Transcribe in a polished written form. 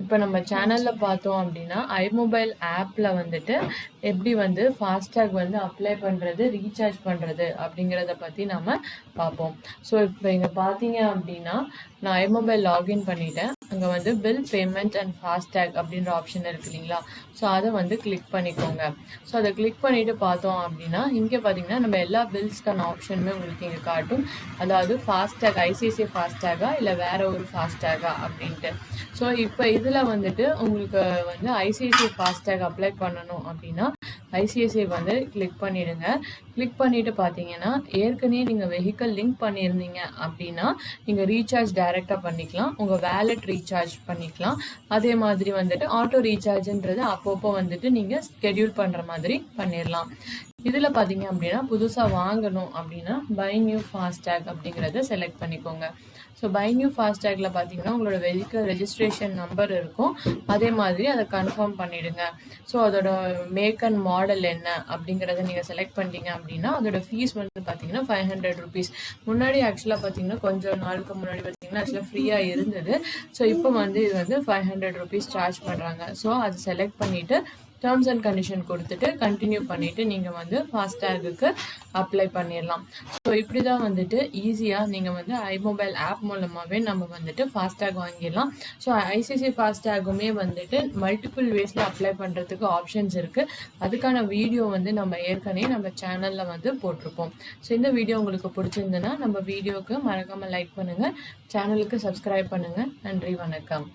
இப்போ நம்ம சேனல்ல பார்த்தோம் அப்படின்னா ஐமொபைல் ஆப்ல வந்துட்டு எப்படி வந்து ஃபாஸ்டாக் வந்து அப்ளை பண்றது ரீசார்ஜ் பண்றது அப்படிங்கிறத பத்தி நம்ம பார்ப்போம். ஸோ இப்போ இங்க பார்த்தீங்க அப்படின்னா நான் ஐமொபைல் லாகின் பண்ணிட்டேன். அங்கே வந்து பில் பேமெண்ட் அண்ட் ஃபாஸ்டாக் அப்படின்ற ஆப்ஷன் இருக்கு இல்லைங்களா? ஸோ அதை வந்து கிளிக் பண்ணிக்கோங்க. ஸோ அதை கிளிக் பண்ணிட்டு பார்த்தோம் அப்படின்னா இங்கே பார்த்தீங்கன்னா நம்ம எல்லா பில்ஸ்க்கான ஆப்ஷனுமே உங்களுக்கு இங்கே காட்டும். அதாவது ஃபாஸ்டாக் ஐசிஐசிஐ ஃபாஸ்டாகா இல்லை வேற ஒரு ஃபாஸ்டாகா அப்படின்ட்டு. ஸோ இப்போ இதில் வந்துட்டு உங்களுக்கு வந்து ஐசிஐசிஐ ஃபாஸ்டாக் அப்ளை பண்ணணும் அப்படின்னா ஐசிஐசிஐ வந்து கிளிக் பண்ணிடுங்க. கிளிக் பண்ணிட்டு பார்த்தீங்கன்னா ஏற்கனவே நீங்கள் வெஹிக்கல் லிங்க் பண்ணியிருந்தீங்க அப்படின்னா நீங்கள் ரீசார்ஜ் டைரெக்டாக பண்ணிக்கலாம். உங்கள் வேலெட் ரீசார்ஜ் பண்ணிக்கலாம். அதே மாதிரி வந்துட்டு ஆட்டோ ரீசார்ஜ்ன்றது அப்பப்போ வந்துட்டு நீங்கள் ஸ்கெடியூல் பண்ணுற மாதிரி பண்ணிடலாம். இதில் பார்த்தீங்க அப்படின்னா புதுசாக வாங்கணும் அப்படின்னா பை நியூ ஃபாஸ்டாக் அப்படிங்கிறத செலக்ட் பண்ணிக்கோங்க. ஸோ பை நியூ ஃபாஸ்டாகில் பார்த்தீங்கன்னா உங்களோட வெஹிக்கல் ரெஜிஸ்ட்ரேஷன் நம்பர் இருக்கும். அதே மாதிரி அதை கன்ஃபார்ம் பண்ணிவிடுங்க. ஸோ அதோட மேக் அண்ட் மாடல் என்ன அப்படிங்கிறத நீங்கள் செலக்ட் பண்ணிட்டீங்க அப்படின்னா அதோட ஃபீஸ் வந்து பார்த்தீங்கன்னா 500 rupees. முன்னாடி ஆக்சுவலாக பார்த்தீங்கன்னா கொஞ்சம் நாளுக்கு முன்னாடி பார்த்தீங்கன்னா ஆக்சுவலாக ஃப்ரீயாக இருந்தது. ஸோ இப்போ வந்து இது வந்து 500 rupees சார்ஜ் பண்ணுறாங்க. ஸோ அது செலக்ட் பண்ணிவிட்டு டேர்ம்ஸ் அண்ட் கண்டிஷன் கொடுத்துட்டு கண்டினியூ பண்ணிவிட்டு நீங்கள் வந்து ஃபாஸ்டாகுக்கு அப்ளை பண்ணிடலாம். ஸோ இப்படி தான் வந்துட்டு ஈஸியாக நீங்கள் வந்து ஐமொபைல் ஆப் மூலமாகவே நம்ம வந்துட்டு ஃபாஸ்டாக் வாங்கிடலாம். ஸோ ஐசிஐசிஐ ஃபாஸ்டாகுமே வந்துட்டு மல்டிபிள் வேஸில் அப்ளை பண்ணுறதுக்கு ஆப்ஷன்ஸ் இருக்குது. அதுக்கான வீடியோ வந்து நம்ம ஏற்கனவே நம்ம சேனலில் வந்து போட்டிருப்போம். ஸோ இந்த வீடியோ உங்களுக்கு பிடிச்சிருந்துன்னா நம்ம வீடியோவுக்கு மறக்காமல் லைக் பண்ணுங்கள், சேனலுக்கு சப்ஸ்கிரைப் பண்ணுங்கள். நன்றி, வணக்கம்.